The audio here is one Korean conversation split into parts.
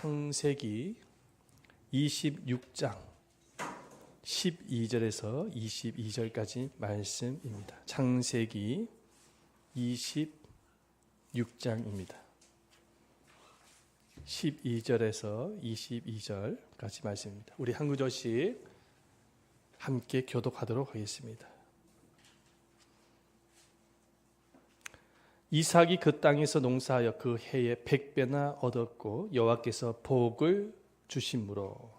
창세기 26장 12절에서 22절까지 말씀입니다. 창세기 26장입니다. 12절에서 22절까지 말씀입니다. 우리 한 구절씩 함께 교독하도록 하겠습니다. 이삭이 그 땅에서 농사하여 그 해에 100배나 얻었고 여호와께서 복을 주심으로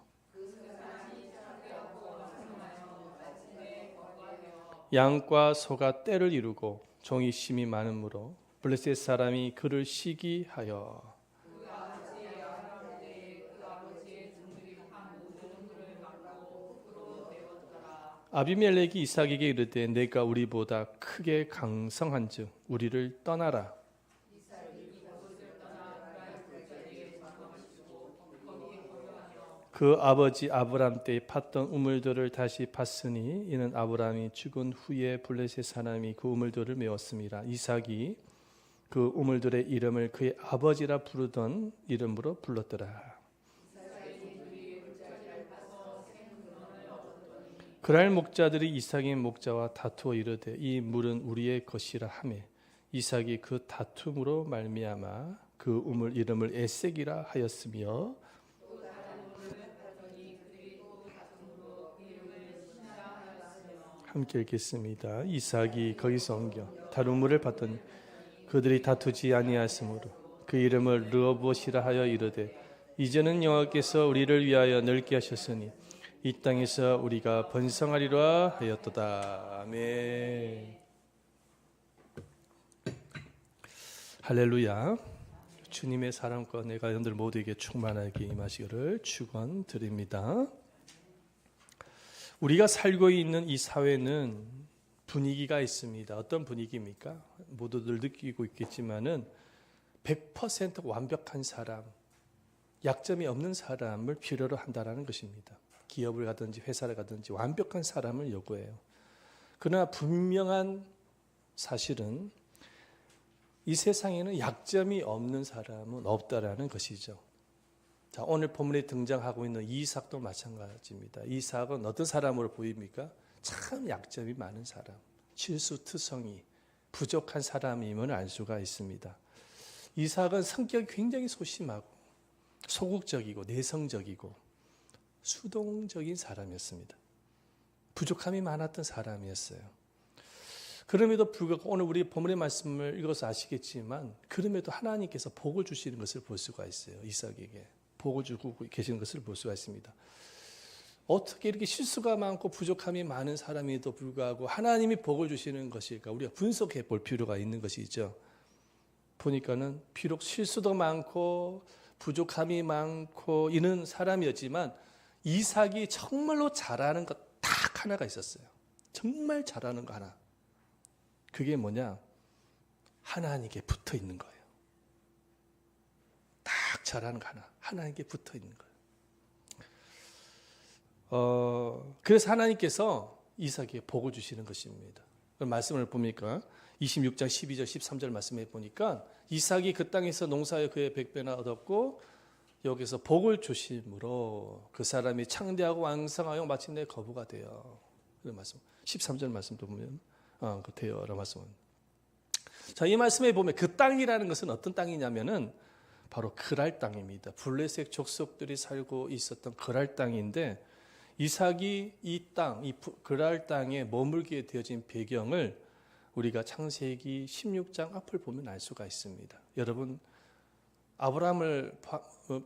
양과 소가 떼를 이루고 종이 심이 많으므로 블레셋 사람이 그를 시기하여 아비멜렉이 이삭에게 이르되 내가 우리보다 크게 강성한즉 우리를 떠나라. 그 아버지 아브람 때에 팠던 우물들을 다시 팠으니 이는 아브람이 죽은 후에 블레셋 사람이 그 우물들을 메웠습니다. 이삭이 그 우물들의 이름을 그의 아버지라 부르던 이름으로 불렀더라. 그날 목자들이 이삭의 목자와 다투어 이르되 이 물은 우리의 것이라 하매 이삭이 그 다툼으로 말미암아 그 우물 이름을 에색이라 하였으며 함께 읽겠습니다. 이삭이 거기서 옮겨 다른 우물을 봤더니 그들이 다투지 아니하였으므로 그 이름을 르호봇이라 하여 이르되 이제는 여호와께서 우리를 위하여 넓게 하셨으니 이 땅에서 우리가 번성하리라 하였도다. 아멘. 할렐루야. 주님의 사랑과 내가 여러분들 모두에게 충만하게 임하시기를 축원드립니다. 우리가 살고 있는 이 사회는 분위기가 있습니다. 어떤 분위기입니까? 모두들 느끼고 있겠지만은 100% 완벽한 사람, 약점이 없는 사람을 필요로 한다는 것입니다. 기업을 가든지 회사를 가든지 완벽한 사람을 요구해요. 그러나 분명한 사실은 이 세상에는 약점이 없는 사람은 없다라는 것이죠. 자, 오늘 본문에 등장하고 있는 이삭도 마찬가지입니다. 이삭은 어떤 사람으로 보입니까? 참 약점이 많은 사람, 실수투성이, 부족한 사람임을 알 수가 있습니다. 이삭은 성격이 굉장히 소심하고 소극적이고 내성적이고 수동적인 사람이었습니다. 부족함이 많았던 사람이었어요. 그럼에도 불구하고 오늘 우리 본문의 말씀을 읽어서 아시겠지만 그럼에도 하나님께서 복을 주시는 것을 볼 수가 있어요. 이삭에게 복을 주고 계시는 것을 볼 수가 있습니다. 어떻게 이렇게 실수가 많고 부족함이 많은 사람에도 불구하고 하나님이 복을 주시는 것일까? 우리가 분석해 볼 필요가 있는 것이죠. 보니까는 비록 실수도 많고 부족함이 많고 이런 사람이었지만 이삭이 정말로 잘하는 것 딱 하나가 있었어요. 정말 잘하는 거 하나. 그게 뭐냐? 하나님께 붙어 있는 거예요. 딱 잘하는 거 하나. 하나님께 붙어 있는 거예요. 그래서 하나님께서 이삭에게 복을 주시는 것입니다. 말씀을 보니까 26장 12절 13절 말씀해 보니까 이삭이 그 땅에서 농사에 그의 100배나 얻었고 여기서 복을 주심으로 그 사람이 창대하고 왕성하여 마침내 거부가 되어. 그런 말씀. 13절 말씀도 보면 그 되어라는 말씀은. 자, 이 말씀에 보면 그 땅이라는 것은 어떤 땅이냐면은 바로 그랄 땅입니다. 블레셋 족속들이 살고 있었던 그랄 땅인데 이삭이 이 땅, 이 그랄 땅에 머물게 되어진 배경을 우리가 창세기 16장 앞을 보면 알 수가 있습니다. 여러분 아브라함을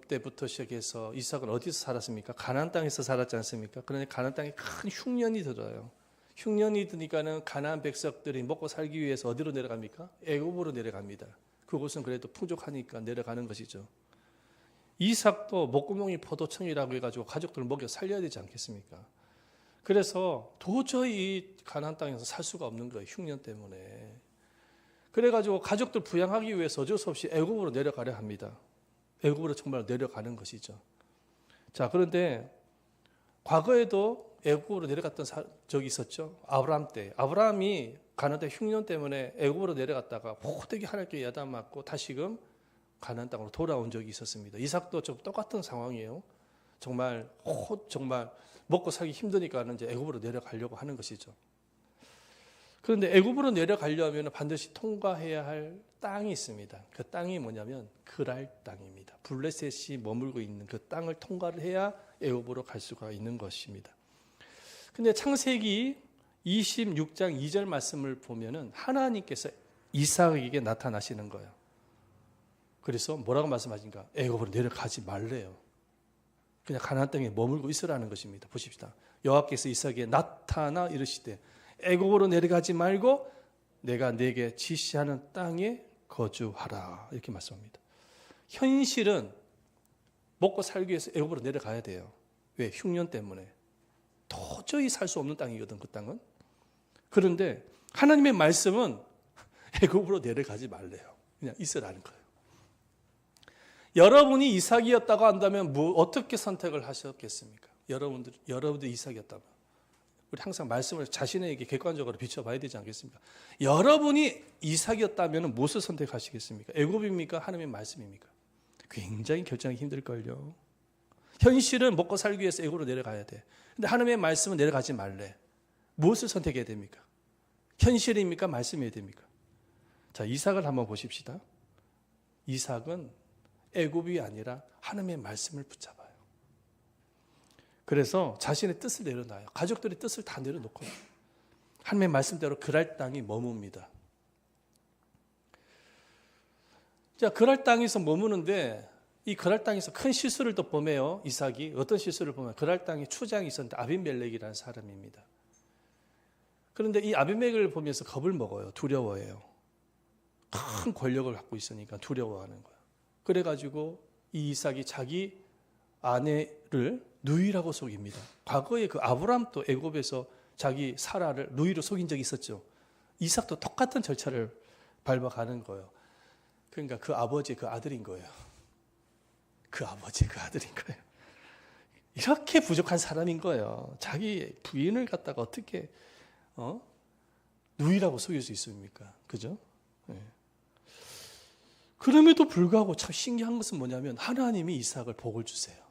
때부터 시작해서 이삭은 어디서 살았습니까? 가나안 땅에서 살았지 않습니까? 그러니 가나안 땅에 큰 흉년이 들어요. 흉년이 드니까는 가나안 백성들이 먹고 살기 위해서 어디로 내려갑니까? 애굽으로 내려갑니다. 그곳은 그래도 풍족하니까 내려가는 것이죠. 이삭도 목구멍이 포도청이라고 해가지고 가족들을 먹여 살려야 되지 않겠습니까? 그래서 도저히 이 가나안 땅에서 살 수가 없는 거예요. 흉년 때문에. 그래가지고 가족들 부양하기 위해서 어쩔 수 없이 애굽으로 내려가려 합니다. 애굽으로 정말 내려가는 것이죠. 자, 그런데 과거에도 애굽으로 내려갔던 적이 있었죠. 아브라함 때. 아브라함이 가나안 흉년 때문에 애굽으로 내려갔다가 호되게 하나님께 야단 맞고 다시금 가나안 땅으로 돌아온 적이 있었습니다. 이삭도 좀 똑같은 상황이에요. 정말 먹고 살기 힘드니까는 이제 애굽으로 내려가려고 하는 것이죠. 그런데 애굽으로 내려가려면 반드시 통과해야 할 땅이 있습니다. 그 땅이 뭐냐면 그랄 땅입니다. 블레셋이 머물고 있는 그 땅을 통과를 해야 애굽으로 갈 수가 있는 것입니다. 근데 창세기 26장 2절 말씀을 보면은 하나님께서 이삭에게 나타나시는 거예요. 그래서 뭐라고 말씀하신가? 애굽으로 내려가지 말래요. 그냥 가나안 땅에 머물고 있으라는 것입니다. 보십시다. 여호와께서 이삭에게 나타나 이르시되 애굽으로 내려가지 말고 내가 네게 지시하는 땅에 거주하라. 이렇게 말씀합니다. 현실은 먹고 살기 위해서 애굽으로 내려가야 돼요. 왜? 흉년 때문에. 도저히 살 수 없는 땅이거든, 그 땅은. 그런데 하나님의 말씀은 애굽으로 내려가지 말래요. 그냥 있으라는 거예요. 여러분이 이삭이었다고 한다면 어떻게 선택을 하셨겠습니까? 여러분들 이삭이었다면. 우리 항상 말씀을 자신에게 객관적으로 비춰봐야 되지 않겠습니까? 여러분이 이삭이었다면 무엇을 선택하시겠습니까? 애굽입니까? 하나님의 말씀입니까? 굉장히 결정하기 힘들걸요. 현실은 먹고 살기 위해서 애굽으로 내려가야 돼. 근데 하나님의 말씀은 내려가지 말래. 무엇을 선택해야 됩니까? 현실입니까? 말씀이어야 됩니까? 자, 이삭을 한번 보십시다. 이삭은 애굽이 아니라 하나님의 말씀을 붙잡아요. 그래서 자신의 뜻을 내려놔요. 가족들의 뜻을 다 내려놓고 하나님의 말씀대로 그랄 땅이 머뭅니다. 자, 그랄 땅에서 머무는데 이 그랄 땅에서 큰 실수를 또 범해요. 이삭이 어떤 실수를 범해요? 그랄 땅에 추장이 있었는데 아비멜렉이라는 사람입니다. 그런데 이 아비멜렉을 보면서 겁을 먹어요. 두려워해요. 큰 권력을 갖고 있으니까 두려워하는 거예요. 그래가지고 이 이삭이 자기 아내를 누이라고 속입니다. 과거에 그 아브람도 애굽에서 자기 사라를 누이로 속인 적이 있었죠. 이삭도 똑같은 절차를 밟아가는 거예요. 그러니까 그 아버지의 그 아들인 거예요. 그 아버지의 그 아들인 거예요. 이렇게 부족한 사람인 거예요. 자기 부인을 갖다가 어떻게 누이라고 속일 수 있습니까? 그죠? 네. 그럼에도 불구하고 참 신기한 것은 뭐냐면 하나님이 이삭을 복을 주세요.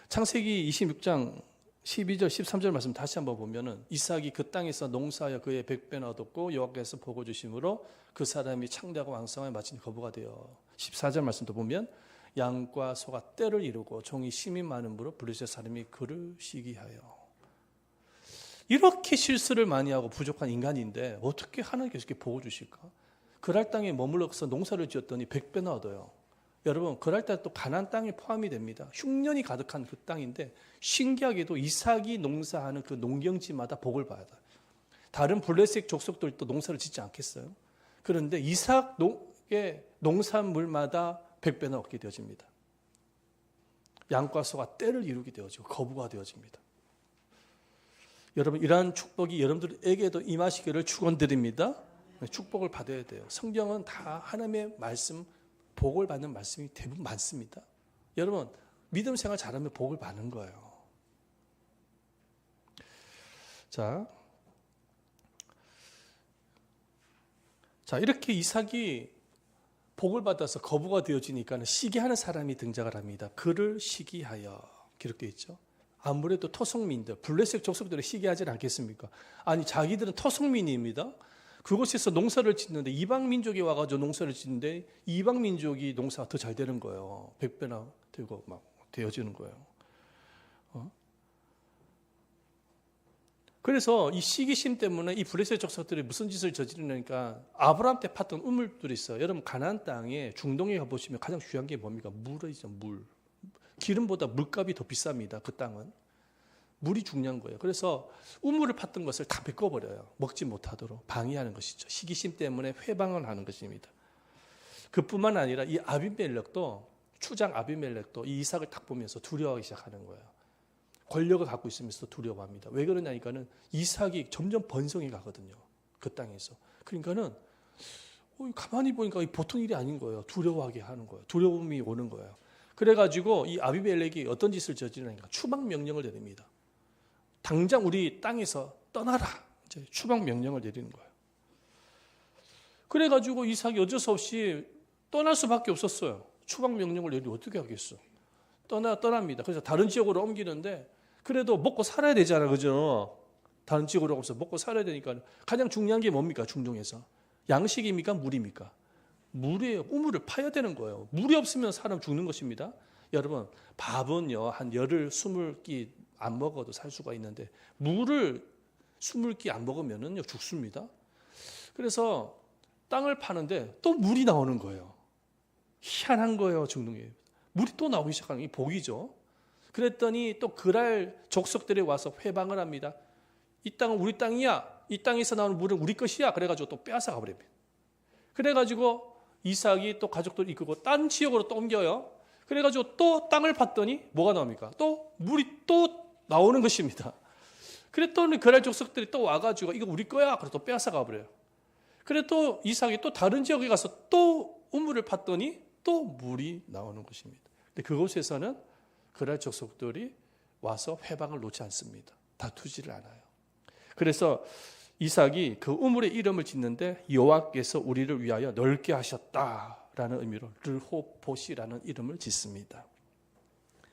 창세기 26장 12절 13절 말씀 다시 한번 보면은 이삭이 그 땅에서 농사하여 그의 100배나 얻었고 여호와께서 복을 주심으로 그 사람이 창대하고 왕성하여 마친 거부가 되어 14절 말씀도 보면 양과 소가 떼를 이루고 종이 심이 많음으로 블레셋 사람이 그를 시기하여. 이렇게 실수를 많이 하고 부족한 인간인데 어떻게 하나님께서 이렇게 복을 주실까? 그랄 땅에 머물러서 농사를 지었더니 100배나 얻어요. 여러분, 그랄 때 또 가나안 땅이 포함이 됩니다. 흉년이 가득한 그 땅인데 신기하게도 이삭이 농사하는 그 농경지마다 복을 받아요. 다른 블레셋 족속들도 농사를 짓지 않겠어요? 그런데 이삭의 농산물마다 100배나 얻게 되어집니다. 양과 소가 떼를 이루게 되어지고 거부가 되어집니다. 여러분, 이러한 축복이 여러분들에게도 임하시기를 축원드립니다. 축복을 받아야 돼요. 성경은 다 하나님의 말씀, 복을 받는 말씀이 대부분 많습니다. 여러분, 믿음 생활 잘하면 복을 받는 거예요. 자, 이렇게 이삭이 복을 받아서 거부가 되어지니까 시기하는 사람이 등장을 합니다. 그를 시기하여 기록되어 있죠. 아무래도 토속민들, 블레셋 족속들이 시기하지 않겠습니까? 아니, 자기들은 토속민입니다. 그곳에서 농사를 짓는데 이방 민족이 와가지고 농사를 짓는데 이방 민족이 농사가 더 잘 되는 거예요. 100배나 되고 막 되어지는 거예요. 그래서 이 시기심 때문에 이 블레셋 족속들이 무슨 짓을 저지르니까 아브라함 때 팠던 우물들이 있어요. 여러분, 가나안 땅에 중동에 가보시면 가장 중요한 게 뭡니까? 물이죠, 물. 기름보다 물값이 더 비쌉니다. 그 땅은. 물이 중요한 거예요. 그래서 우물을 팠던 것을 다 메꿔버려요. 먹지 못하도록 방해하는 것이죠. 시기심 때문에 회방을 하는 것입니다. 그뿐만 아니라 이 아비멜렉도, 추장 아비멜렉도 이 이삭을 딱 보면서 두려워하기 시작하는 거예요. 권력을 갖고 있으면서 두려워합니다. 왜 그러냐니까는 이삭이 점점 번성해 가거든요. 그 땅에서. 그러니까는 가만히 보니까 보통 일이 아닌 거예요. 두려워하게 하는 거예요. 두려움이 오는 거예요. 그래가지고 이 아비멜렉이 어떤 짓을 저지르니까 추방 명령을 내립니다. 당장 우리 땅에서 떠나라. 이제 추방 명령을 내리는 거예요. 그래가지고 이삭이 어쩔 수 없이 떠날 수밖에 없었어요. 추방 명령을 내리 어떻게 하겠어? 떠납니다. 그래서 다른 지역으로 옮기는데 그래도 먹고 살아야 되잖아, 그죠? 다른 지역으로 가서 먹고 살아야 되니까 가장 중요한 게 뭡니까? 중동에서 양식입니까? 물입니까? 물이에요. 우물을 파야 되는 거예요. 물이 없으면 사람 죽는 것입니다. 여러분, 밥은요 한 열흘 20끼 안 먹어도 살 수가 있는데 물을 20끼 안 먹으면은요 죽습니다. 그래서 땅을 파는데 또 물이 나오는 거예요. 희한한 거예요, 중동에. 물이 또 나오기 시작하는 게 복이죠. 그랬더니 또 그랄 족속들이 와서 회방을 합니다. 이 땅은 우리 땅이야. 이 땅에서 나오는 물은 우리 것이야. 그래가지고 또 빼앗아 가버립니다. 그래가지고 이삭이 또 가족들 이끌고 딴 지역으로 또 옮겨요. 그래가지고 또 땅을 봤더니 뭐가 나옵니까? 또 물이 또 나오는 것입니다. 그랬더니 그랄 족속들이 또 와가지고 이거 우리 거야. 그래서 또 빼앗아 가버려요. 그래 또 이삭이 또 다른 지역에 가서 또 우물을 팠더니 또 물이 나오는 것입니다. 근데 그곳에서는 그랄 족속들이 와서 회방을 놓지 않습니다. 다투지를 않아요. 그래서 이삭이 그 우물의 이름을 짓는데 여호와께서 우리를 위하여 넓게 하셨다라는 의미로 르호봇이라는 이름을 짓습니다.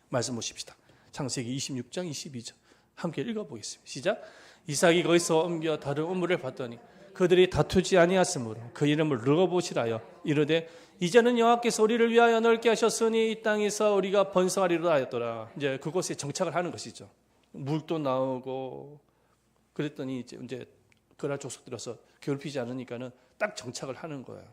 말씀 보십시다. 창세기 26장 22절 함께 읽어보겠습니다. 시작. 이삭이 거기서 옮겨 다른 우물을 봤더니 그들이 다투지 아니하였으므로 그 이름을 르호봇이라 하여 이르되 이제는 여호와께서 우리를 위하여 넓게 하셨으니 이 땅에서 우리가 번성하리로다 하였더라. 이제 그곳에 정착을 하는 것이죠. 물도 나오고 그랬더니 이제 그랄 족속들어서 괴롭히지 않으니까는 딱 정착을 하는 거예요.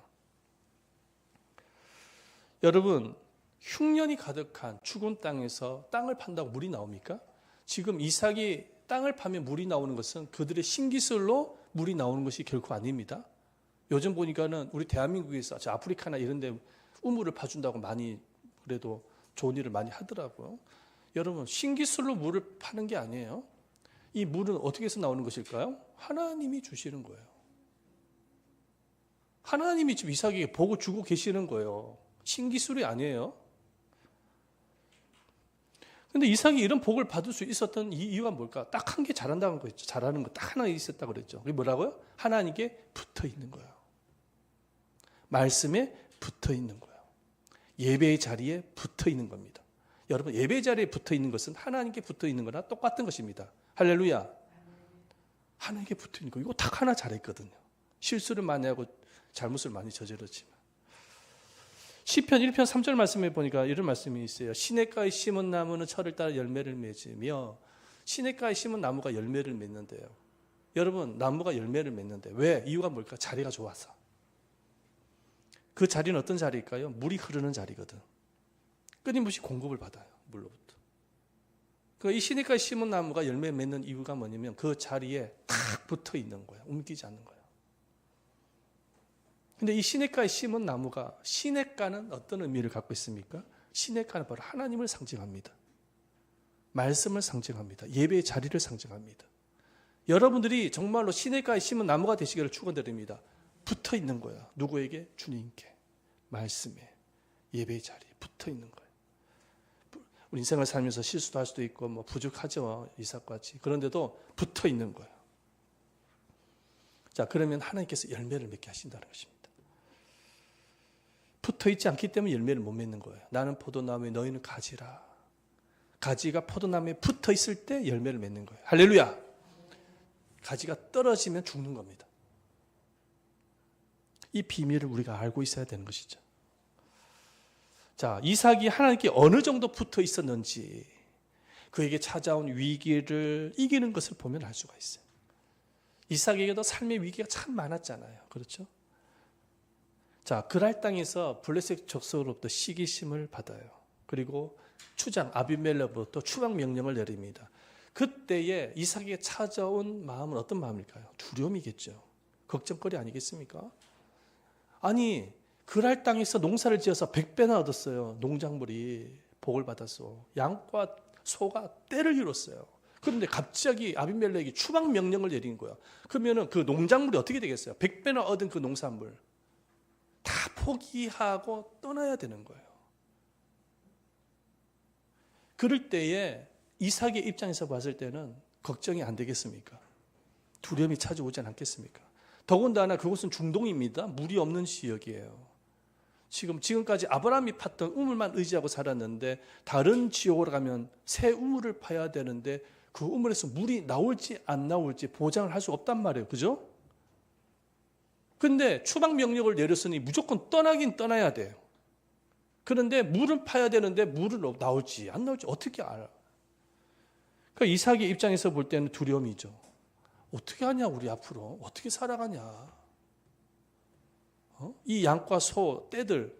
여러분, 흉년이 가득한 죽은 땅에서 땅을 판다고 물이 나옵니까? 지금 이삭이 땅을 파면 물이 나오는 것은 그들의 신기술로 물이 나오는 것이 결코 아닙니다. 요즘 보니까는 우리 대한민국에서 아프리카나 이런 데 우물을 파준다고 많이 그래도 좋은 일을 많이 하더라고요. 여러분, 신기술로 물을 파는 게 아니에요. 이 물은 어떻게 해서 나오는 것일까요? 하나님이 주시는 거예요. 하나님이 지금 이삭에게 복을 주고 계시는 거예요. 신기술이 아니에요. 근데 이삭이 이런 복을 받을 수 있었던 이 이유가 뭘까? 딱 한 개 잘한다는 거였죠. 잘하는 거 딱 하나 있었다고 그랬죠. 그게 뭐라고요? 하나님께 붙어 있는 거예요. 말씀에 붙어 있는 거예요. 예배의 자리에 붙어 있는 겁니다. 여러분, 예배의 자리에 붙어 있는 것은 하나님께 붙어 있는 거나 똑같은 것입니다. 할렐루야. 하나님께 붙어 있는 거. 이거 딱 하나 잘했거든요. 실수를 많이 하고 잘못을 많이 저질렀지만. 시편 1편 3절 말씀에 보니까 이런 말씀이 있어요. 시냇가에 심은 나무는 철을 따라 열매를 맺으며 시냇가에 심은 나무가 열매를 맺는데요. 여러분, 나무가 열매를 맺는데 왜? 이유가 뭘까? 자리가 좋아서. 그 자리는 어떤 자리일까요? 물이 흐르는 자리거든. 끊임없이 공급을 받아요. 물로부터. 이 시냇가에 심은 나무가 열매 맺는 이유가 뭐냐면 그 자리에 탁 붙어 있는 거예요. 옮기지 않는 거예요. 근데 이 시냇가에 심은 나무가, 시냇가는 어떤 의미를 갖고 있습니까? 시냇가는 바로 하나님을 상징합니다. 말씀을 상징합니다. 예배의 자리를 상징합니다. 여러분들이 정말로 시냇가에 심은 나무가 되시기를 축원드립니다. 붙어 있는 거야. 누구에게? 주님께. 말씀에. 예배의 자리에 붙어 있는 거예요. 우리 인생을 살면서 실수도 할 수도 있고 뭐 부족하죠. 이삭같이. 그런데도 붙어 있는 거예요. 자, 그러면 하나님께서 열매를 맺게 하신다는 것입니다. 붙어 있지 않기 때문에 열매를 못 맺는 거예요. 나는 포도나무에 너희는 가지라. 가지가 포도나무에 붙어 있을 때 열매를 맺는 거예요. 할렐루야. 가지가 떨어지면 죽는 겁니다. 이 비밀을 우리가 알고 있어야 되는 것이죠. 자, 이삭이 하나님께 어느 정도 붙어 있었는지 그에게 찾아온 위기를 이기는 것을 보면 알 수가 있어요. 이삭에게도 삶의 위기가 참 많았잖아요. 그렇죠? 자, 그랄 땅에서 블레셋 족속으로부터 시기심을 받아요. 그리고 추장 아비멜렉으로부터 추방 명령을 내립니다. 그때에 이삭에게 찾아온 마음은 어떤 마음일까요? 두려움이겠죠. 걱정거리 아니겠습니까? 아니, 그랄 땅에서 농사를 지어서 100배나 얻었어요. 농작물이 복을 받았어. 양과 소가 때를 이뤘어요. 그런데 갑자기 아비멜렉이 추방 명령을 내린 거야. 그러면은 그 농작물이 어떻게 되겠어요? 100배나 얻은 그 농산물 다 포기하고 떠나야 되는 거예요. 그럴 때에 이삭의 입장에서 봤을 때는 걱정이 안 되겠습니까? 두려움이 찾아오지 않겠습니까? 더군다나 그곳은 중동입니다. 물이 없는 지역이에요. 지금까지 아브라함이 팠던 우물만 의지하고 살았는데 다른 지역으로 가면 새 우물을 파야 되는데 그 우물에서 물이 나올지 안 나올지 보장을 할 수 없단 말이에요. 그죠? 근데 추방 명령을 내렸으니 무조건 떠나긴 떠나야 돼요. 그런데 물은 파야 되는데 물은 나올지 안 나올지 어떻게 알아? 그러니까 이삭의 입장에서 볼 때는 두려움이죠. 어떻게 하냐 우리 앞으로 어떻게 살아가냐. 이 양과 소, 떼들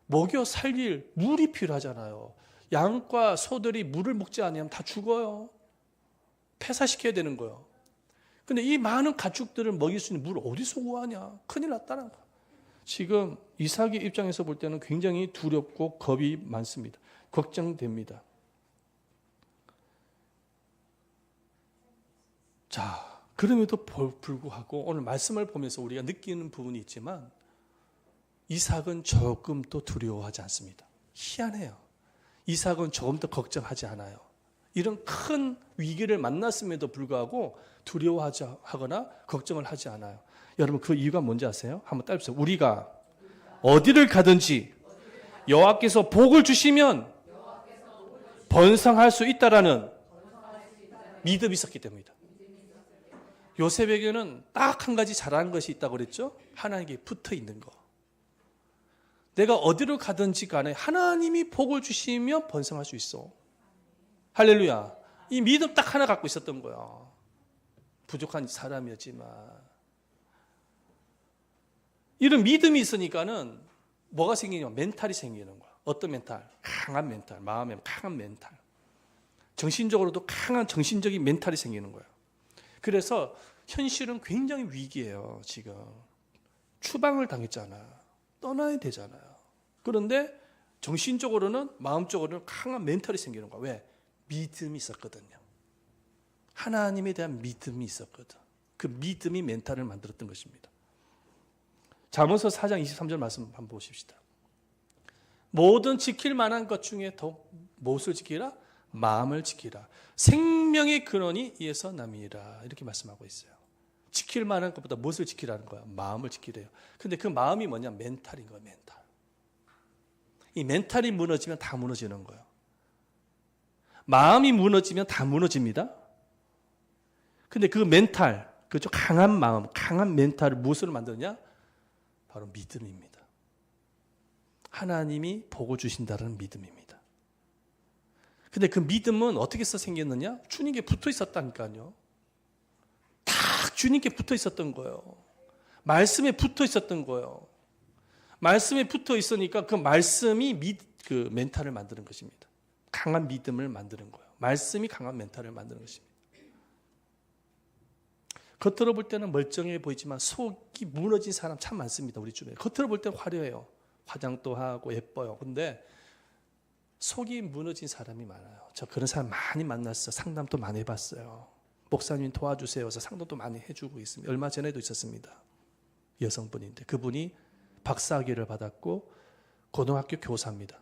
먹여 살릴 물이 필요하잖아요. 양과 소들이 물을 먹지 않으면 다 죽어요. 폐사시켜야 되는 거예요. 근데 이 많은 가축들을 먹일 수 있는 물을 어디서 구하냐. 큰일 났다는 거예요. 지금 이삭의 입장에서 볼 때는 굉장히 두렵고 겁이 많습니다. 걱정됩니다. 자, 그럼에도 불구하고 오늘 말씀을 보면서 우리가 느끼는 부분이 있지만 이삭은 조금 더 두려워하지 않습니다. 희한해요. 이삭은 조금 더 걱정하지 않아요. 이런 큰 위기를 만났음에도 불구하고 두려워하거나 걱정을 하지 않아요. 여러분 그 이유가 뭔지 아세요? 한번 따라해보세요. 우리가 어디를 가든지 여호와께서 복을 주시면 번성할 수 있다라는 믿음이 있었기 때문이다. 요셉에게는 딱 한 가지 잘하는 것이 있다고 그랬죠? 하나님께 붙어 있는 거. 내가 어디로 가든지 간에 하나님이 복을 주시면 번성할 수 있어. 할렐루야. 이 믿음 딱 하나 갖고 있었던 거야. 부족한 사람이었지만. 이런 믿음이 있으니까는 뭐가 생기냐면 멘탈이 생기는 거야. 어떤 멘탈? 강한 멘탈. 마음에 강한 멘탈. 정신적으로도 강한 정신적인 멘탈이 생기는 거예요. 그래서 현실은 굉장히 위기예요. 지금. 추방을 당했잖아. 떠나야 되잖아요. 그런데 정신적으로는 마음적으로는 강한 멘탈이 생기는 거야. 왜? 믿음이 있었거든요. 하나님에 대한 믿음이 있었거든. 그 믿음이 멘탈을 만들었던 것입니다. 잠언서 4장 23절 말씀 한번 보십시다. 모든 지킬 만한 것 중에 더 무엇을 지키라? 마음을 지키라. 생명의 근원이 이에서 남이라. 이렇게 말씀하고 있어요. 지킬 만한 것보다 무엇을 지키라는 거야? 마음을 지키래요. 근데 그 마음이 뭐냐? 멘탈인 거야, 멘탈. 이 멘탈이 무너지면 다 무너지는 거예요. 마음이 무너지면 다 무너집니다. 근데 그 멘탈, 그 좀 강한 마음, 강한 멘탈을 무엇으로 만드느냐? 바로 믿음입니다. 하나님이 복을 주신다는 믿음입니다. 근데 그 믿음은 어떻게 해서 생겼느냐? 주님께 붙어 있었다니까요. 딱 주님께 붙어 있었던 거예요. 말씀에 붙어 있었던 거예요. 말씀에 붙어 있으니까 그 말씀이 그 멘탈을 만드는 것입니다. 강한 믿음을 만드는 거예요. 말씀이 강한 멘탈을 만드는 것입니다. 겉으로 볼 때는 멀쩡해 보이지만 속이 무너진 사람 참 많습니다. 우리 주변에. 겉으로 볼 때는 화려해요. 화장도 하고 예뻐요. 근데 속이 무너진 사람이 많아요. 저 그런 사람 많이 만났어요. 상담도 많이 해봤어요. 목사님 도와주세요. 그래서 상담도 많이 해주고 있습니다. 얼마 전에도 있었습니다. 여성분인데 그분이 박사학위를 받았고 고등학교 교사입니다.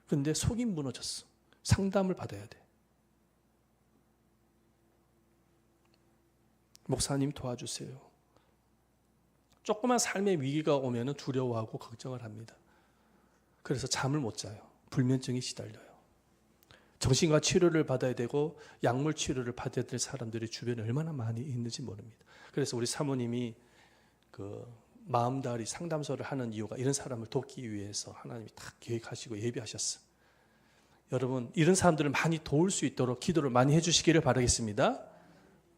그런데 속이 무너졌어. 상담을 받아야 돼. 목사님 도와주세요. 조그만 삶의 위기가 오면 두려워하고 걱정을 합니다. 그래서 잠을 못 자요. 불면증이 시달려요. 정신과 치료를 받아야 되고 약물 치료를 받아야 될 사람들이 주변에 얼마나 많이 있는지 모릅니다. 그래서 우리 사모님이 그 마음다리 상담소를 하는 이유가 이런 사람을 돕기 위해서 하나님이 다 계획하시고 예비하셨어요. 여러분 이런 사람들을 많이 도울 수 있도록 기도를 많이 해주시기를 바라겠습니다.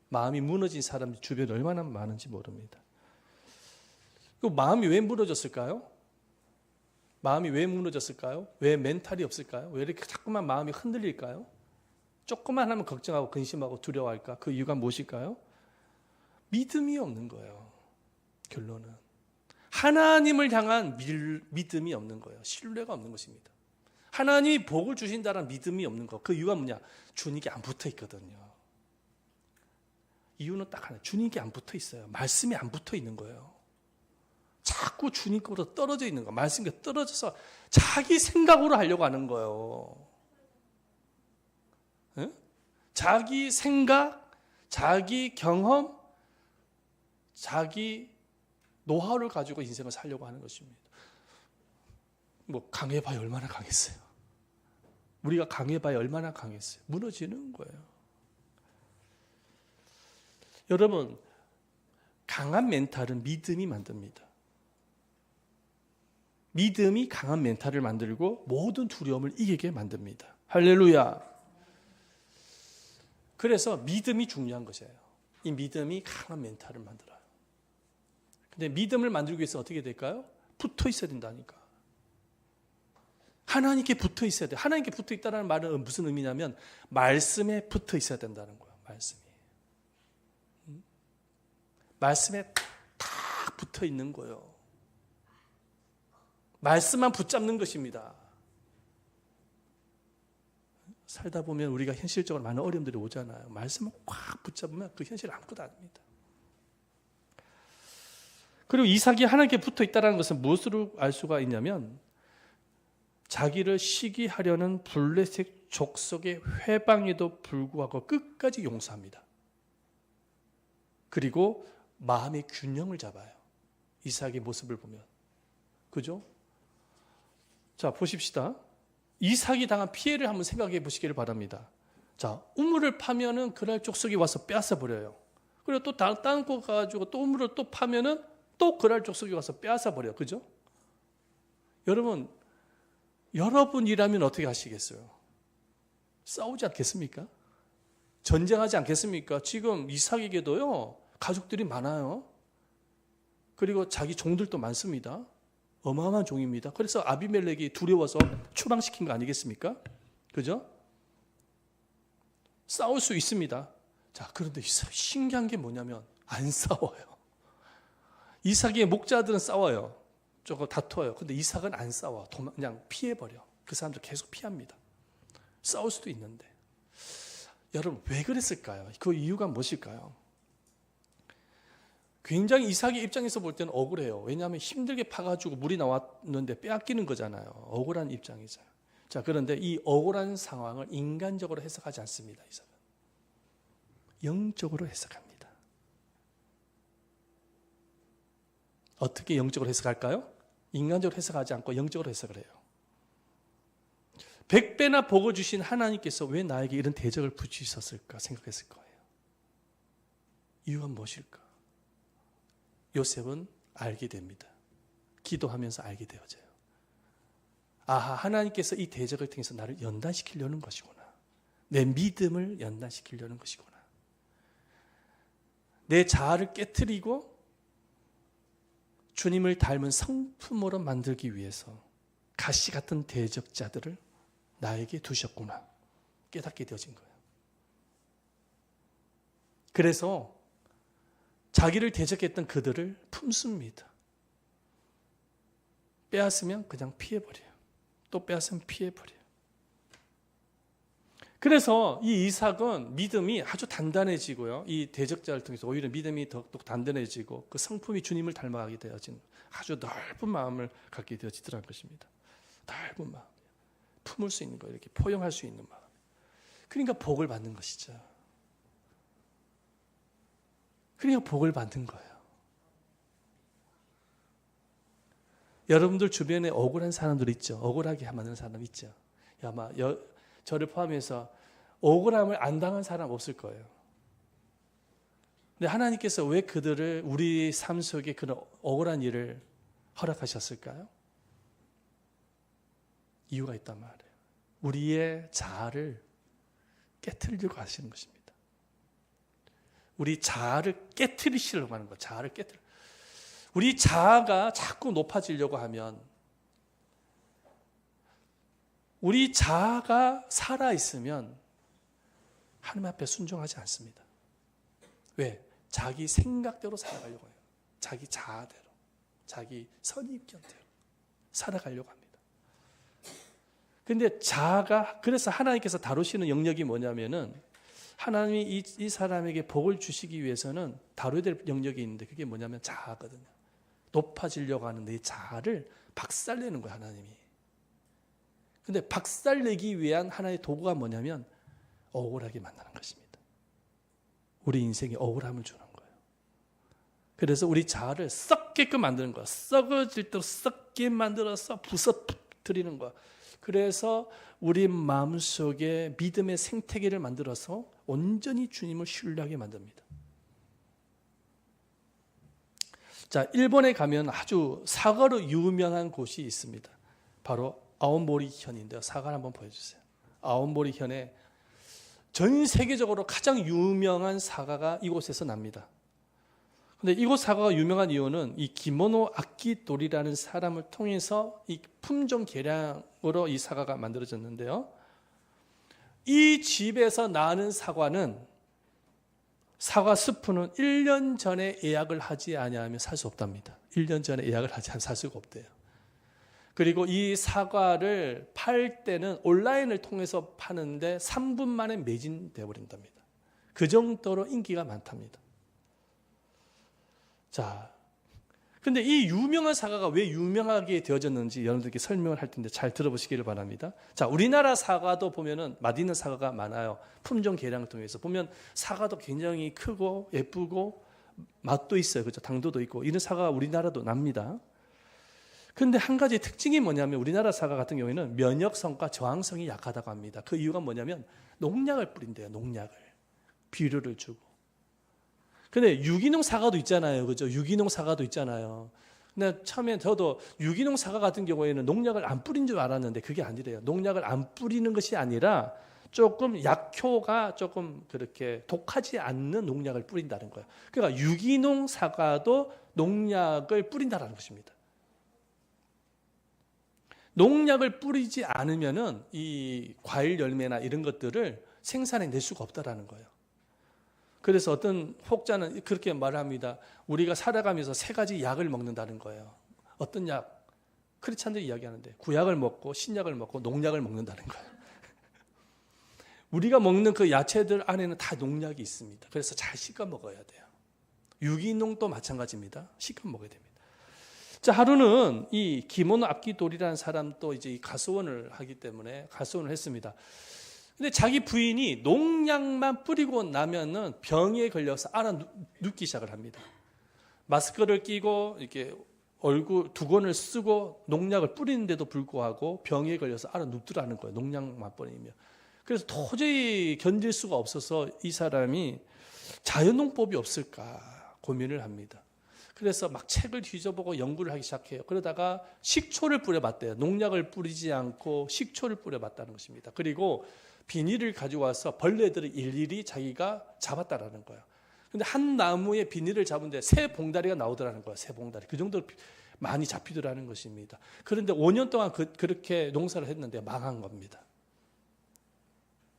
마음이 무너진 사람이 주변에 얼마나 많은지 모릅니다. 그 마음이 왜 무너졌을까요? 마음이 왜 무너졌을까요? 왜 멘탈이 없을까요? 왜 이렇게 자꾸만 마음이 흔들릴까요? 조금만 하면 걱정하고 근심하고 두려워할까? 그 이유가 무엇일까요? 믿음이 없는 거예요. 결론은 하나님을 향한 믿음이 없는 거예요. 신뢰가 없는 것입니다. 하나님이 복을 주신다는 믿음이 없는 거. 그 이유가 뭐냐? 주님께 안 붙어 있거든요. 이유는 딱 하나. 주님께 안 붙어 있어요. 말씀이 안 붙어 있는 거예요. 자꾸 주님께로 떨어져 있는 거. 말씀께 떨어져서 자기 생각으로 하려고 하는 거예요. 네? 자기 생각, 자기 경험, 자기 노하우를 가지고 인생을 살려고 하는 것입니다. 뭐 강해봐야 얼마나 강했어요. 우리가 강해봐야 얼마나 강했어요. 무너지는 거예요. 여러분, 강한 멘탈은 믿음이 만듭니다. 믿음이 강한 멘탈을 만들고 모든 두려움을 이기게 만듭니다. 할렐루야. 그래서 믿음이 중요한 것이에요. 이 믿음이 강한 멘탈을 만들어요. 근데 믿음을 만들기 위해서 어떻게 될까요? 붙어 있어야 된다니까. 하나님께 붙어 있어야 돼. 하나님께 붙어 있다는 말은 무슨 의미냐면 말씀에 붙어 있어야 된다는 거예요. 말씀에 딱 붙어 있는 거예요. 말씀만 붙잡는 것입니다. 살다 보면 우리가 현실적으로 많은 어려움들이 오잖아요. 말씀을 꽉 붙잡으면 그 현실 아무것도 아닙니다. 그리고 이삭이 하나님께 붙어 있다는 것은 무엇으로 알 수가 있냐면 자기를 시기하려는 블레셋 족속의 회방에도 불구하고 끝까지 용서합니다. 그리고 마음의 균형을 잡아요. 이삭의 모습을 보면. 그죠? 자, 보십시다. 이삭이 당한 피해를 한번 생각해 보시기를 바랍니다. 자, 우물을 파면은 그날 족속이 와서 빼앗아 버려요. 그리고 또 다른 곳 가가지고 또 우물을 또 파면은 또 그날 족속이 와서 빼앗아 버려요. 그죠? 여러분이라면 어떻게 하시겠어요? 싸우지 않겠습니까? 전쟁하지 않겠습니까? 지금 이삭에게도요, 가족들이 많아요. 그리고 자기 종들도 많습니다. 어마어마한 종입니다. 그래서 아비멜렉이 두려워서 추방시킨 거 아니겠습니까? 그죠? 싸울 수 있습니다. 자, 그런데 신기한 게 뭐냐면 안 싸워요. 이삭의 목자들은 싸워요. 조금 다퉈요. 근데 이삭은 안 싸워. 그냥 피해버려. 그 사람들 계속 피합니다. 싸울 수도 있는데. 여러분, 왜 그랬을까요? 그 이유가 무엇일까요? 굉장히 이삭의 입장에서 볼 때는 억울해요. 왜냐하면 힘들게 파가지고 물이 나왔는데 빼앗기는 거잖아요. 억울한 입장이죠. 자, 그런데 이 억울한 상황을 인간적으로 해석하지 않습니다. 이삭은 영적으로 해석합니다. 어떻게 영적으로 해석할까요? 인간적으로 해석하지 않고 영적으로 해석을 해요. 100배나 복을 주신 하나님께서 왜 나에게 이런 대적을 붙이셨을까 생각했을 거예요. 이유가 무엇일까? 요셉은 알게 됩니다. 기도하면서 알게 되어져요. 아하, 하나님께서 이 대적을 통해서 나를 연단시키려는 것이구나. 내 믿음을 연단시키려는 것이구나. 내 자아를 깨트리고 주님을 닮은 성품으로 만들기 위해서 가시 같은 대적자들을 나에게 두셨구나. 깨닫게 되어진 거예요. 그래서 자기를 대적했던 그들을 품습니다. 빼앗으면 그냥 피해버려요. 또 빼앗으면 피해버려요. 그래서 이 이삭은 믿음이 아주 단단해지고요. 이 대적자를 통해서 오히려 믿음이 더욱 단단해지고 그 성품이 주님을 닮아가게 되어진 아주 넓은 마음을 갖게 되어지더라는 것입니다. 넓은 마음. 품을 수 있는 거, 이렇게 포용할 수 있는 마음. 그러니까 복을 받는 것이죠. 그러니까 복을 받는 거예요. 여러분들 주변에 억울한 사람들 있죠. 억울하게 만드는 사람 있죠. 아마 저를 포함해서 억울함을 안 당한 사람 없을 거예요. 근데 하나님께서 왜 그들을 우리 삶 속에 그런 억울한 일을 허락하셨을까요? 이유가 있단 말이에요. 우리의 자아를 깨트리려고 하시는 것입니다. 우리 자아를 깨트리시려고 하는 거예요. 자아를 깨트려. 우리 자아가 자꾸 높아지려고 하면 우리 자아가 살아있으면 하나님 앞에 순종하지 않습니다. 왜? 자기 생각대로 살아가려고 해요. 자기 자아대로, 자기 선입견대로 살아가려고 합니다. 근데 자아가, 그래서 하나님께서 다루시는 영역이 뭐냐면은 하나님이 이 사람에게 복을 주시기 위해서는 다뤄야 될 영역이 있는데 그게 뭐냐면 자아거든요. 높아지려고 하는 내 자아를 박살내는 거예요, 하나님이. 근데 박살내기 위한 하나의 도구가 뭐냐면 억울하게 만나는 것입니다. 우리 인생에 억울함을 주는 거예요. 그래서 우리 자아를 썩게끔 만드는 거예요. 썩어질 대로 썩게 만들어서 드리는 거야. 그래서 우리 마음속에 믿음의 생태계를 만들어서 온전히 주님을 신뢰하게 만듭니다. 자, 일본에 가면 아주 사과로 유명한 곳이 있습니다. 바로 아오모리현인데요. 사과를 한번 보여주세요. 아오모리현에 전 세계적으로 가장 유명한 사과가 이곳에서 납니다. 근데 이곳 사과가 유명한 이유는 이 기모노 아키도리라는 사람을 통해서 이 품종 개량으로 이 사과가 만들어졌는데요. 이 집에서 나는 사과는 사과 스프는 1년 전에 예약을 하지 않으면 살 수 없답니다. 1년 전에 예약을 하지 않으면 살 수가 없대요. 그리고 이 사과를 팔 때는 온라인을 통해서 파는데 3분 만에 매진되어 버린답니다. 그 정도로 인기가 많답니다. 자, 근데 이 유명한 사과가 왜 유명하게 되어졌는지 여러분들께 설명을 할 텐데 잘 들어보시기를 바랍니다. 자, 우리나라 사과도 보면은 맛있는 사과가 많아요. 품종 개량을 통해서 보면 사과도 굉장히 크고 예쁘고 맛도 있어요. 그렇죠? 당도도 있고 이런 사과가 우리나라도 납니다. 근데 한 가지 특징이 뭐냐면 우리나라 사과 같은 경우에는 면역성과 저항성이 약하다고 합니다. 그 이유가 뭐냐면 농약을 뿌린대요. 농약을. 비료를 주고. 근데 유기농 사과도 있잖아요. 그죠? 유기농 사과도 있잖아요. 근데 처음에 저도 유기농 사과 같은 경우에는 농약을 안 뿌린 줄 알았는데 그게 아니래요. 농약을 안 뿌리는 것이 아니라 조금 약효가 조금 그렇게 독하지 않는 농약을 뿌린다는 거예요. 그러니까 유기농 사과도 농약을 뿌린다는 것입니다. 농약을 뿌리지 않으면은 이 과일 열매나 이런 것들을 생산해낼 수가 없다라는 거예요. 그래서 어떤 혹자는 그렇게 말합니다. 우리가 살아가면서 3가지 약을 먹는다는 거예요. 어떤 약? 크리스찬들이 이야기하는데 구약을 먹고 신약을 먹고 농약을 먹는다는 거예요. 우리가 먹는 그 야채들 안에는 다 농약이 있습니다. 그래서 잘 씻어 먹어야 돼요. 유기농도 마찬가지입니다. 씻어 먹어야 됩니다. 자, 하루는 이 기모노 아키도리라는 사람도 이제 이 가수원을 하기 때문에 가수원을 했습니다. 근데 자기 부인이 농약만 뿌리고 나면은 병에 걸려서 알아 눕기 시작을 합니다. 마스크를 끼고 이렇게 얼굴 두건을 쓰고 농약을 뿌리는데도 불구하고 병에 걸려서 알아 눕더라는 거예요. 농약만 뿌리면. 그래서 도저히 견딜 수가 없어서 이 사람이 자연농법이 없을까 고민을 합니다. 그래서 막 책을 뒤져보고 연구를 하기 시작해요. 그러다가 식초를 뿌려봤대요. 농약을 뿌리지 않고 식초를 뿌려봤다는 것입니다. 그리고 비닐을 가져와서 벌레들을 일일이 자기가 잡았다라는 거예요. 근데 한 나무에 비닐을 잡은데 3봉다리가 나오더라는 거예요. 3봉다리. 그 정도로 많이 잡히더라는 것입니다. 그런데 5년 동안 그렇게 농사를 했는데 망한 겁니다.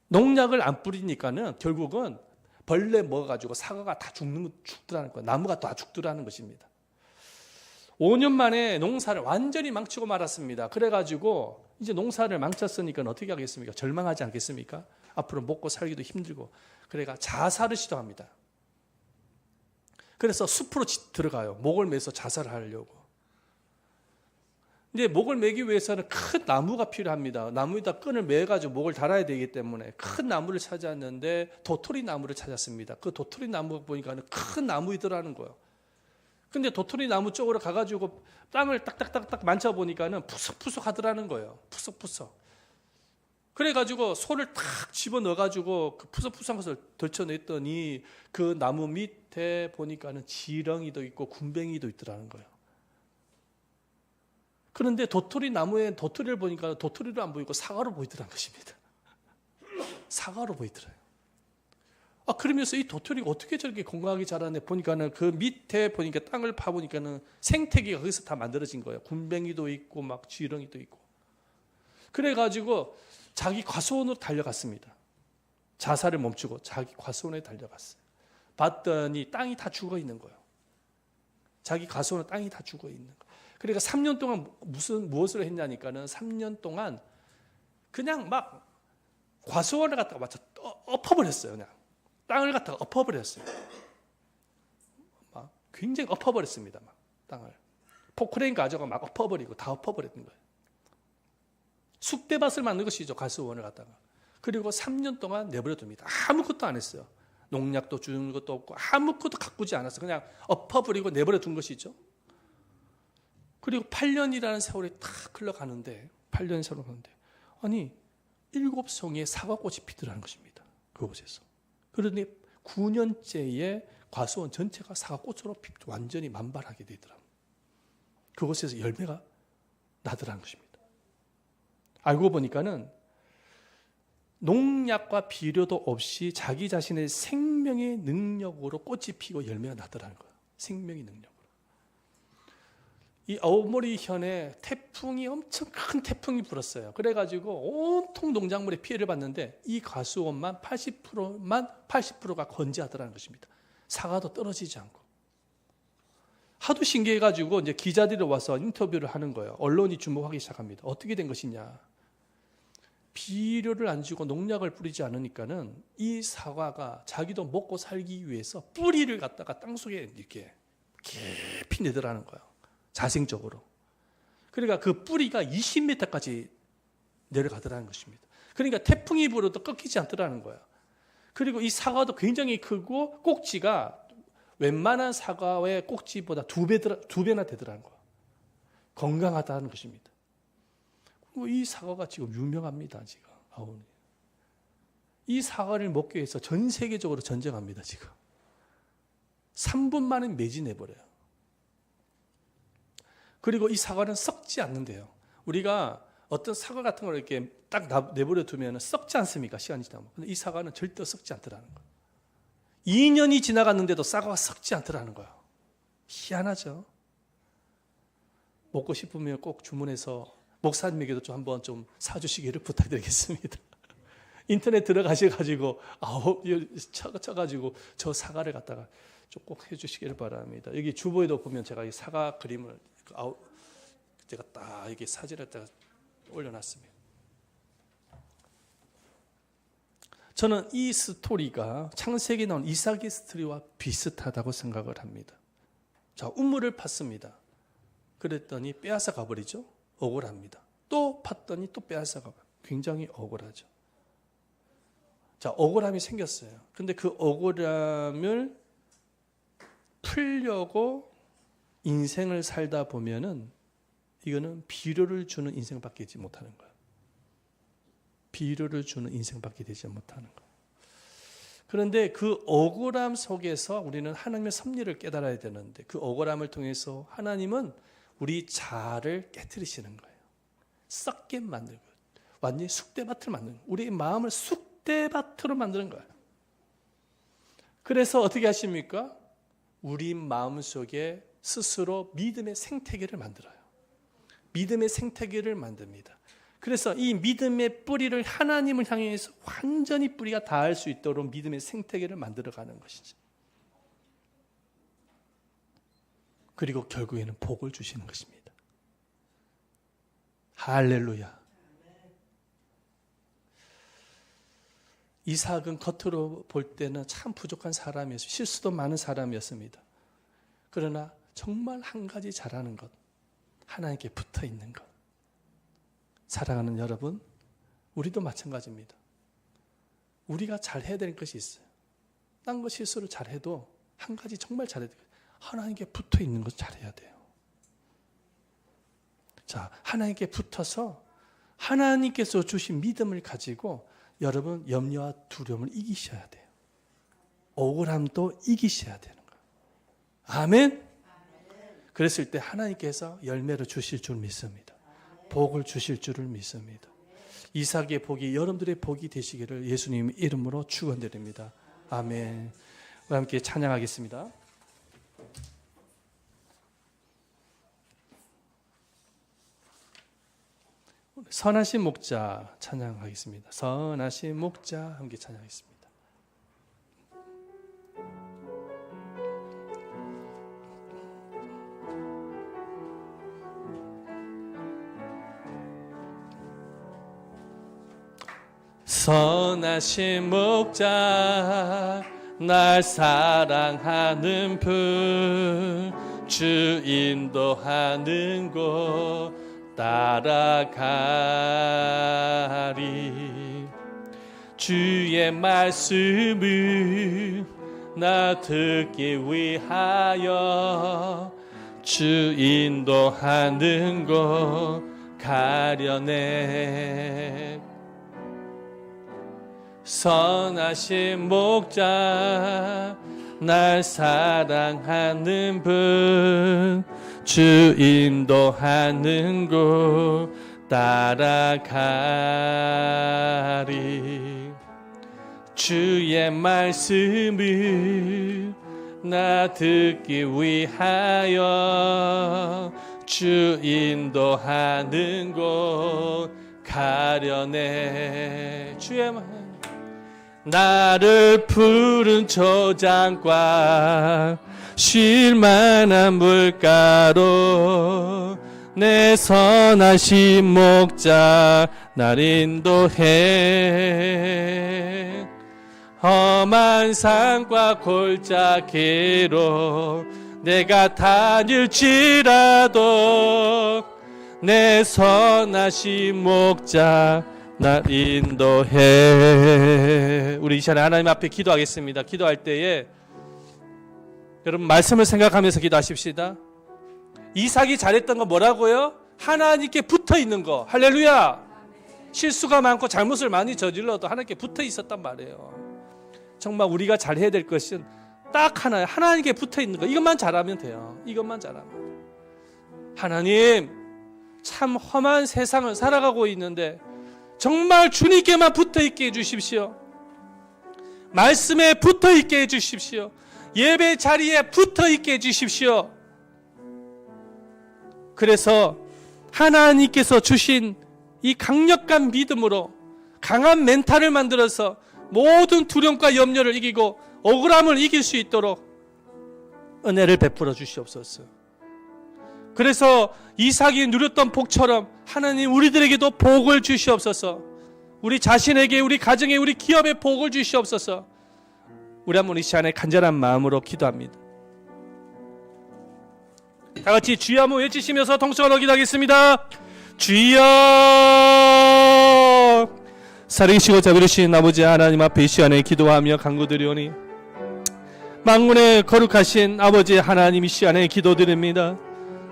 농약을 안 뿌리니까는 결국은 벌레 먹어가지고 사과가 다 죽더라는 거예요. 나무가 다 죽더라는 것입니다. 5년 만에 농사를 완전히 망치고 말았습니다. 그래가지고 이제 농사를 망쳤으니까 어떻게 하겠습니까? 절망하지 않겠습니까? 앞으로 먹고 살기도 힘들고. 그래가 자살을 시도합니다. 그래서 숲으로 들어가요. 목을 매서 자살을 하려고. 근데 목을 매기 위해서는 큰 나무가 필요합니다. 나무에다 끈을 매가지고 목을 달아야 되기 때문에 큰 나무를 찾았는데 도토리 나무를 찾았습니다. 그 도토리 나무 보니까 큰 나무이더라는 거예요. 근데 도토리 나무 쪽으로 가가지고 땅을 딱딱딱딱 만져보니까는 푸석푸석 하더라는 거예요. 푸석푸석. 그래가지고 손을 탁 집어 넣어가지고 그 푸석푸석한 것을 덜쳐냈더니 그 나무 밑에 보니까는 지렁이도 있고 군뱅이도 있더라는 거예요. 그런데 도토리 나무에 도토리를 보니까 도토리로 안 보이고 사과로 보이더라는 것입니다. 사과로 보이더라요. 그러면서 이 도토리가 어떻게 저렇게 건강하게 자라네 보니까는 그 밑에 보니까 땅을 파보니까는 생태계가 거기서 다 만들어진 거예요. 군뱅이도 있고 막 지렁이도 있고. 그래가지고 자기 과수원으로 달려갔습니다. 자살을 멈추고 자기 과수원에 달려갔어요. 봤더니 땅이 다 죽어 있는 거예요. 자기 과수원에 땅이 다 죽어 있는 거예요. 그러니까 3년 동안 무엇을 했냐니까는 3년 동안 그냥 막 과수원을 갖다가 마치 엎어버렸어요. 그냥 땅을 갖다가 엎어버렸어요. 막 굉장히 엎어버렸습니다. 막 땅을 포크레인 가져가 막 엎어버리고 다 엎어버렸던 거예요. 쑥대밭을 만든 것이죠. 과수원을 갖다가. 그리고 3년 동안 내버려둡니다. 아무것도 안 했어요. 농약도 주는 것도 없고 아무것도 가꾸지 않았어요. 그냥 엎어버리고 내버려둔 것이죠. 그리고 8년이라는 세월이 탁 흘러가는데 8년 살아가는데 아니 7송이의 사과꽃이 피더라는 것입니다. 그곳에서. 그런데 9년째에 과수원 전체가 사과꽃으로 완전히 만발하게 되더라고요. 그곳에서 열매가 나더라는 것입니다. 알고 보니까는 농약과 비료도 없이 자기 자신의 생명의 능력으로 꽃이 피고 열매가 나더라는 거예요. 생명의 능력으로. 이 아오모리현에 태풍이 엄청 큰 태풍이 불었어요. 그래가지고 온통 농작물에 피해를 봤는데 이 과수원만 80%가 건재하더라는 것입니다. 사과도 떨어지지 않고. 하도 신기해가지고 이제 기자들이 와서 인터뷰를 하는 거예요. 언론이 주목하기 시작합니다. 어떻게 된 것이냐? 비료를 안 주고 농약을 뿌리지 않으니까는 이 사과가 자기도 먹고 살기 위해서 뿌리를 갖다가 땅속에 이렇게 깊이 내더라는 거예요. 자생적으로. 그러니까 그 뿌리가 20m까지 내려가더라는 것입니다. 그러니까 태풍이 불어도 꺾이지 않더라는 거예요. 그리고 이 사과도 굉장히 크고 꼭지가 웬만한 사과의 꼭지보다 두 배나 되더라는 거예요. 건강하다는 것입니다. 그리고 이 사과가 지금 유명합니다. 지금 이 사과를 먹기 위해서 전 세계적으로 전쟁합니다. 지금 3분 만에 매진해버려요. 그리고 이 사과는 썩지 않는데요. 우리가 어떤 사과 같은 걸 이렇게 딱 내버려 두면 썩지 않습니까? 시간이 지나면. 근데 이 사과는 절대 썩지 않더라는 거예요. 2년이 지나갔는데도 사과가 썩지 않더라는 거예요. 희한하죠? 먹고 싶으면 꼭 주문해서 목사님에게도 좀 한번 좀 사주시기를 부탁드리겠습니다. 인터넷 들어가셔가지고 쳐가지고 저 사과를 갖다가 좀 꼭 해주시기를 바랍니다. 여기 주보에도 보면 제가 이 사과 그림을 제가 딱 이게 사진을 딱 올려놨습니다. 저는 이 스토리가 창세기에 나온 이삭의 스토리와 비슷하다고 생각을 합니다. 자, 우물을 팠습니다. 그랬더니 빼앗아 가버리죠. 억울합니다. 또 팠더니 또 빼앗아 가버려요. 굉장히 억울하죠. 자, 억울함이 생겼어요. 근데 그 억울함을 풀려고 인생을 살다 보면은 이거는 비료를 주는 인생밖에 되지 못하는 거예요. 비료를 주는 인생밖에 되지 못하는 거예요. 그런데 그 억울함 속에서 우리는 하나님의 섭리를 깨달아야 되는데 그 억울함을 통해서 하나님은 우리 자아를 깨트리시는 거예요. 썩게 만들고 완전히 쑥대밭을 만드는 거예요. 우리의 마음을 쑥대밭으로 만드는 거예요. 그래서 어떻게 하십니까? 우리 마음속에 스스로 믿음의 생태계를 만들어요. 믿음의 생태계를 만듭니다. 그래서 이 믿음의 뿌리를 하나님을 향해서 완전히 뿌리가 닿을 수 있도록 믿음의 생태계를 만들어가는 것이죠. 그리고 결국에는 복을 주시는 것입니다. 할렐루야. 이삭은 겉으로 볼 때는 참 부족한 사람이었어요. 실수도 많은 사람이었습니다. 그러나 정말 한 가지 잘하는 것, 하나님께 붙어 있는 것. 사랑하는 여러분, 우리도 마찬가지입니다. 우리가 잘해야 될 것이 있어요. 딴 거 실수를 잘해도 한 가지 정말 잘해야 돼요. 하나님께 붙어 있는 것 잘해야 돼요. 자, 하나님께 붙어서 하나님께서 주신 믿음을 가지고 여러분 염려와 두려움을 이기셔야 돼요. 억울함도 이기셔야 되는 거예요. 아멘? 그랬을 때 하나님께서 열매를 주실 줄 믿습니다. 복을 주실 줄을 믿습니다. 이삭의 복이 여러분들의 복이 되시기를 예수님 이름으로 축원드립니다. 아멘. 우리 함께 찬양하겠습니다. 선하신 목자 찬양하겠습니다. 선하신 목자 함께 찬양하겠습니다. 선하신 목자 날 사랑하는 분 주 인도하는 곳 따라가리 주의 말씀을 나 듣기 위하여 주 인도하는 곳 가려내. 선하신 목자, 날 사랑하는 분, 주 인도하는 곳 따라가리. 주의 말씀을 나 듣기 위하여 주 인도하는 곳 가려내. 주의 말 나를 푸른 초장과 쉴만한 물가로 내 선하신 목자 날 인도해. 험한 산과 골짜기로 내가 다닐지라도 내 선하신 목자 날 인도해. 우리 이 시간에 하나님 앞에 기도하겠습니다. 기도할 때에 여러분 말씀을 생각하면서 기도하십시다. 이삭이 잘했던 거 뭐라고요? 하나님께 붙어 있는 거. 할렐루야. 실수가 많고 잘못을 많이 저질러도 하나님께 붙어 있었단 말이에요. 정말 우리가 잘해야 될 것은 딱 하나예요. 하나님께 붙어 있는 거. 이것만 잘하면 돼요. 이것만 잘하면. 하나님, 참 험한 세상을 살아가고 있는데 정말 주님께만 붙어 있게 해주십시오. 말씀에 붙어 있게 해주십시오. 예배 자리에 붙어 있게 해주십시오. 그래서 하나님께서 주신 이 강력한 믿음으로 강한 멘탈을 만들어서 모든 두려움과 염려를 이기고 억울함을 이길 수 있도록 은혜를 베풀어 주시옵소서. 그래서 이삭이 누렸던 복처럼 하나님 우리들에게도 복을 주시옵소서. 우리 자신에게, 우리 가정에, 우리 기업에 복을 주시옵소서. 우리 한번 이 시간에 간절한 마음으로 기도합니다. 다 같이 주여 한번 외치시면서 통성으로 기도하겠습니다. 주여. 살아계시고 자비로우신 아버지 하나님 앞에 이 시간에 기도하며 간구드리오니 만군의 거룩하신 아버지 하나님 이 시간에 기도드립니다.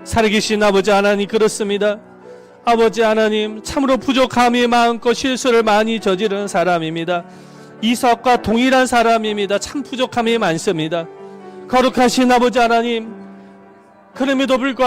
살아계신 아버지 하나님 그렇습니다. 아버지 하나님 참으로 부족함이 많고 실수를 많이 저지른 사람입니다. 이삭과 동일한 사람입니다. 참 부족함이 많습니다. 거룩하신 아버지 하나님 그럼에도 불구하고